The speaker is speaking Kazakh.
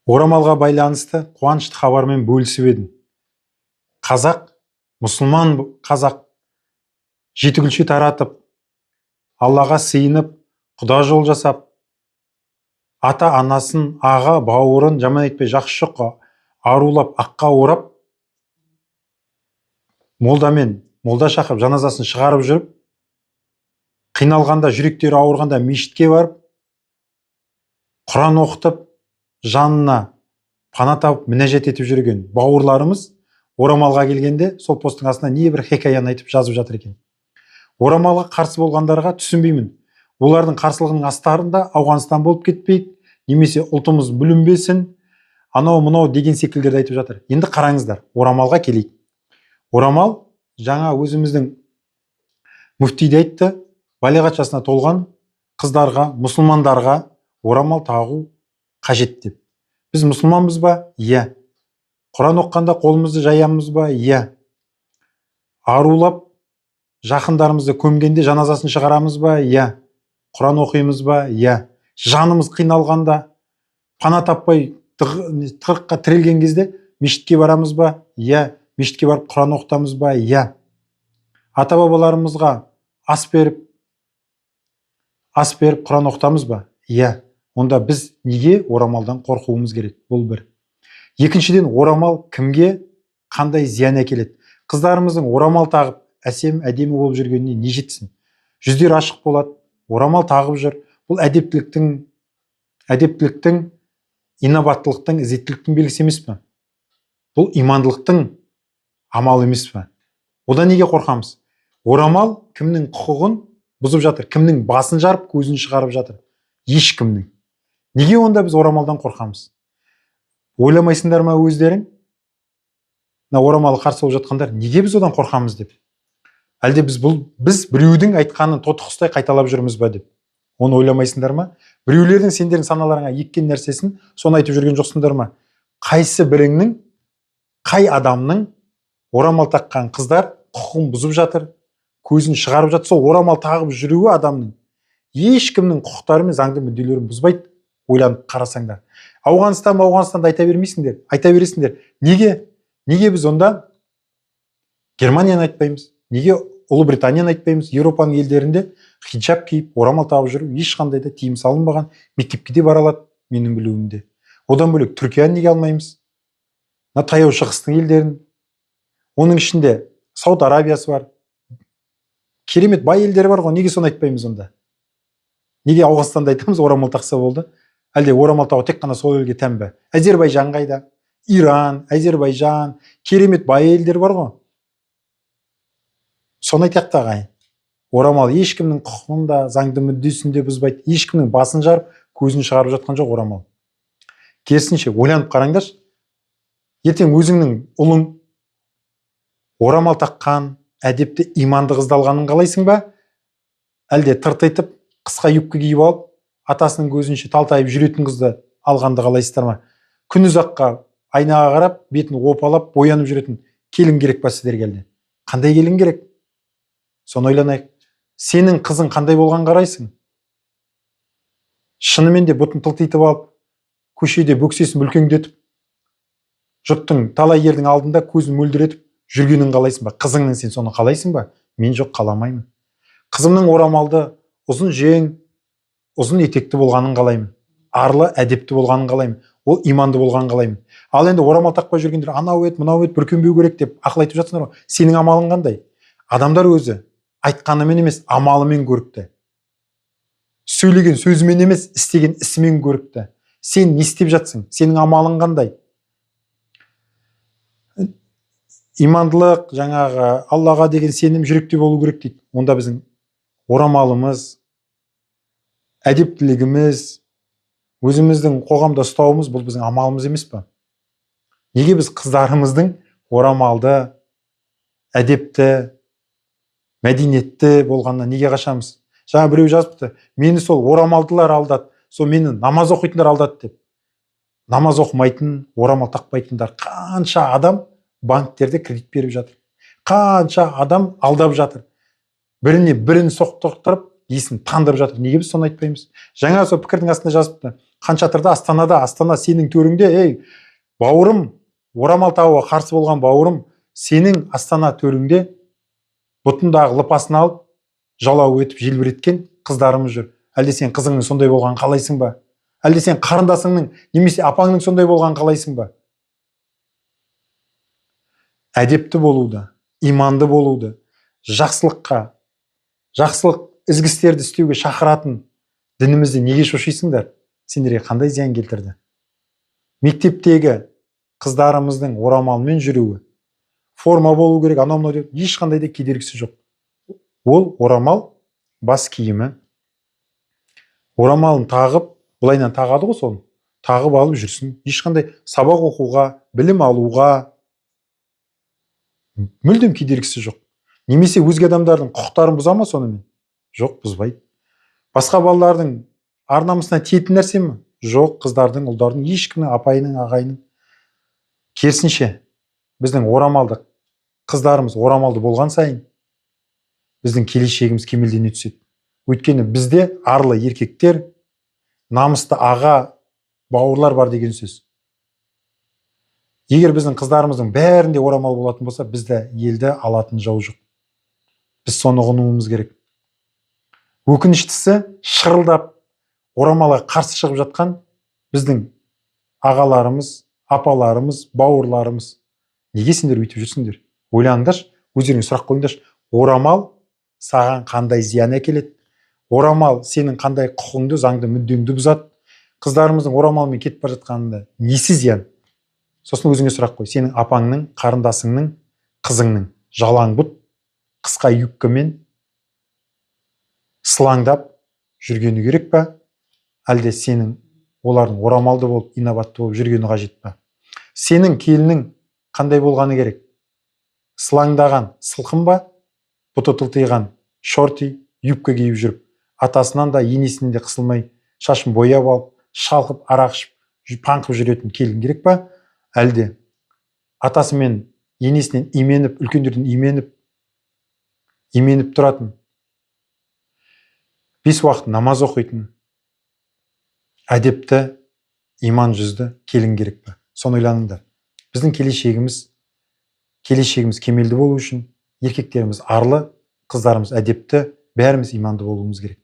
Орамалға байланысты қуанышты хабармен бөлісіп едім. Қазақ, мұсылман қазақ жетігүлше таратып, Аллаға сыйынып, құда жол жасап, ата-анасын, аға, бауырын жаман етпей жақсы шоққа арулап, аққа орап, молда шақырып, жаназасын шығарып жүріп, қиналғанда, жүректері ауырғанда мешітке барып, Құран оқытып, жанына пана тауып, мінәжат етіп жүрген бауырларымыз орамалға келгенде сол посттың астына небір хикаяны айтып жазып жатыр екен. Орамалға қарсы болғандарға түсінбеймін. Олардың қарсылығының астарында Ауғанстан болып кетпейік, немесе ұлтымыз бүлінбесін, анау-мынау деген секілдерді айтып жатыр. Енді қараңыздар, орамалға келейік. Орамал жаңа өзіміздің мүфти де айтты, балиғат жасына толған қыздарға, мұсылмандарға орамал тағу қажет деп. Біз мұсылманбыз ба? Иә. Құран оққанда қолымызды жаямыз ба? Иә. Арулап, жақындарымызды көмгенде жаназасын шығарамыз ба? Иә. Құран оқимыз ба? Иә. Жанымыз қиналғанда, пана таппай тығырыққа тірелген кезде мешітке барамыз ба? Иә. Мешітке барып Құран оқытамыз ба? Иә. Ата-бабаларымызға ас беріп Құран оқытамыз ба? Иә. Онда біз неге орамалдан қорқуымыз керек? Бұл бір. Екіншіден, орамал кімге қандай зиян әкеледі? Қыздарымыздың орамал тағып, әсем, әдемі болып жүргеніне не жетсін? Жүздер ашық болады, орамал тағып жүр. Бұл әдептіліктің, инабаттылықтың, ізеттіліктің белгісі емес пе? Бұл имандылықтың амалы емес пе? Одан неге қорқамыз? Орамал кімнің құқығын бұзып жатыр? Кімнің басын жарып, көзін шығарып жатыр? Ешкімнің. Неге онда біз орамалдан қорқамыз? Ойламайсыңдар ма өздерің? Орамалы қарсы болып жатқандар, неге біз одан қорқамыз деп? Әлде біз біреудің айтқанын тотық ұстай қайталап жүрміз ба деп? Оны ойламайсыңдар ма? Біреулердің сендердің саналарыңа еккен нәрсесін соны айтып жүрген жоқсыңдар ма? Қайсы біріңнің, қай адамның орамал таққан қыздар құқығын бұзып жатыр, көзін шығарып жатыр, сол орамал тағып жүруі адамның ешкімнің құқықтары мен заңды мүдделерін бұзбайды. Ойланып қарасаңдар. Ауғанстанды айта бересіңдер. Неге біз онда Германияны айтпаймыз? Неге Ұлыбританияны айтпаймыз? Еуропаның елдерінде хиджаб киіп, орамал тағып жүру ешқандай да тыйым салынбаған, мектепке де бара алады, менің білуімде. Одан бөлек Түркияны неге алмаймыз? Таяу шығыстың елдерін. Оның ішінде Сауд Арабиясы бар. Керемет бай елдері бар ғой, неге соны айтпаймыз онда? Неге Ауғанстанды айтамыз, орамал тақса болды? Әлде орамал тағу тек қана сол елге тән бе? Әзербайжан қайда? Иран, Әзербайжан, керемет бай елдер бар ғой. Соны айтақ та ағайын. Орамал ешкімнің құқығында, заңды мүддесінде бұзбайды, ешкімнің басын жарып, көзін шығарып жатқан жоқ орамал. Керісінше, ойланып қараңдаршы. Ертең өзіңнің ұлың орамал таққан, әдепті, иманды қызды алғанын қалайсың ба? Әлде тыртайтып, қысқа юбка киіп алып, атасының көзінше талтайып жүретін қызды алғанды қалайсыздар ма? Күн ұзаққа айнаға қарап, бетін опалап, боянып жүретін келін керек па сіздерге әлде? Қандай келін керек? Соны ойланайық. Сенің қызың қандай болған қарайсың? Шынымен де бұтын тылтитып алып, көшеде бөксесін бүлкеңдетіп, жұрттың талай ердің алдында көзін мөлдіретіп жүргенін қалайсың ба? Қызыңның сен соны қалайсың ба? Мен жоқ, қаламаймын. Қызымның орамалды, ұзын жең, ұзын етекті болғанын қалаймын. Арлы, әдепті болғанын қалаймын. Ол иманды болғанын қалаймын. Ал енді орамал тақпай жүргендер анау ет, мынау ет, бүркенбеу керек деп ақыл айтып жатсыңдар ғой. Сенің амалың қандай? Адамдар өзі айтқанымен емес, амалымен көрікті. Сөйлеген сөзімен емес, істеген ісімен көрікті. Сен не істеп жатсың? Сенің амалың қандай? Имандылық, жаңағы Аллаға деген сенім жүректе болу керек дейді. Онда біздің орамалымыз, әдептілігіміз, өзіміздің қоғамда ұстауымыз бұл біздің амалымыз емес пе? Неге біз қыздарымыздың орамалды, әдепті, мәдениетті болғаннан неге қашамыз? Жаңа біреу жазыпты, мені сол орамалдылар алдады, сол мені намаз оқитындар алдады деп. Намаз оқымайтын, орамал тақпайтындар қанша адам банктерде кредит беріп жатыр. Қанша адам алдап жатыр. Бірін соқтырып, есін тандырып жатыр. Неге біз соны айтпаймыз? Жаңа сол пікірдің астында жазыпты. хан шатырда, Астана сенің төріңде, ей, бауырым, орамал тағуға қарсы болған бауырым, сенің Астана төріңде бұтындағы лыпасын алып, жалау өтіп желбіреткен қыздарымыз жүр. Әлде сен қызыңның сондай болған қалайсың ба? Әлде сен қарындасыңның немесе апаңның сондай болған қалайсың ба? Әдепті болуды, иманды болуды, жақсылық ізгі істерді істеуге шақыратын дінімізде неге шошисыңдар? Сендерге қандай зиян келтірді? Мектептегі қыздарымыздың орамалмен жүруі, форма болу керек, анау мынау деп ешқандай да кедергісі жоқ. Ол орамал бас киімі. Орамалын тағып, былайынан тағады ғой соны. Тағып алып жүрсін. Ешқандай сабақ оқуға, білім алуға мүлдем кедергісі жоқ. Немесе өзге адамдардың құқықтарын бұза ма сонымен? Жоқ, бұзбайды. Басқа балалардың ар намысына тиетін нәрсе ме? Жоқ, қыздардың, ұлдардың, ешкімнің, апайының, ағайының. Керісінше, біздің қыздарымыз орамалды болған сайын, біздің келешегіміз кемелдене түседі. Өйткені бізде арлы еркектер, намысты аға, бауырлар бар деген сөз. Егер біздің қыздарымыздың бәрінде орамал болатын болса, бізді елді алатын жау жоқ. Біз соны ұғынуымыз керек. Өкініштісі, шырылдап орамалға қарсы шығып жатқан біздің ағаларымыз, апаларымыз, бауырларымыз. Неге сендер өйтіп жүрсіңдер? Ойлаңдаршы, өздеріңе сұрақ қойыңдаршы. Орамал саған қандай зиян әкеледі? Орамал сенің қандай құқыңды, заңды, мүддеңді бұзады? Қыздарымыздың орамалмен кетіп бара жатқанында несі зиян? Сосын өзіңе сұрақ қой. Сенің апаңның, қарындасыңның, қызыңның жалаң бұт, қысқа юбкамен сылаңдап жүргені керек па? Әлде сенің олардың орамалды болып, инабатты болып жүргені қажет па? Сенің келінің қандай болғаны керек? Сылаңдаған сылқым ба? Бұты тылтиған шорти, юбка киіп жүріп, атасынан да енесінен де қысылмай, шашын бояп алып, шалқып, арақ ішіп, паңқып жүретін келін керек па? Әлде атасы мен енесінен именіп, үлкендерден именіп тұратын, 5 уақыт намаз оқитын, әдепті, иман жүзді келін керек па? Соны ойланыңдар. Біздің келешегіміз кемелді болу үшін еркектеріміз арлы, қыздарымыз әдепті, бәріміз иманды болуымыз керек.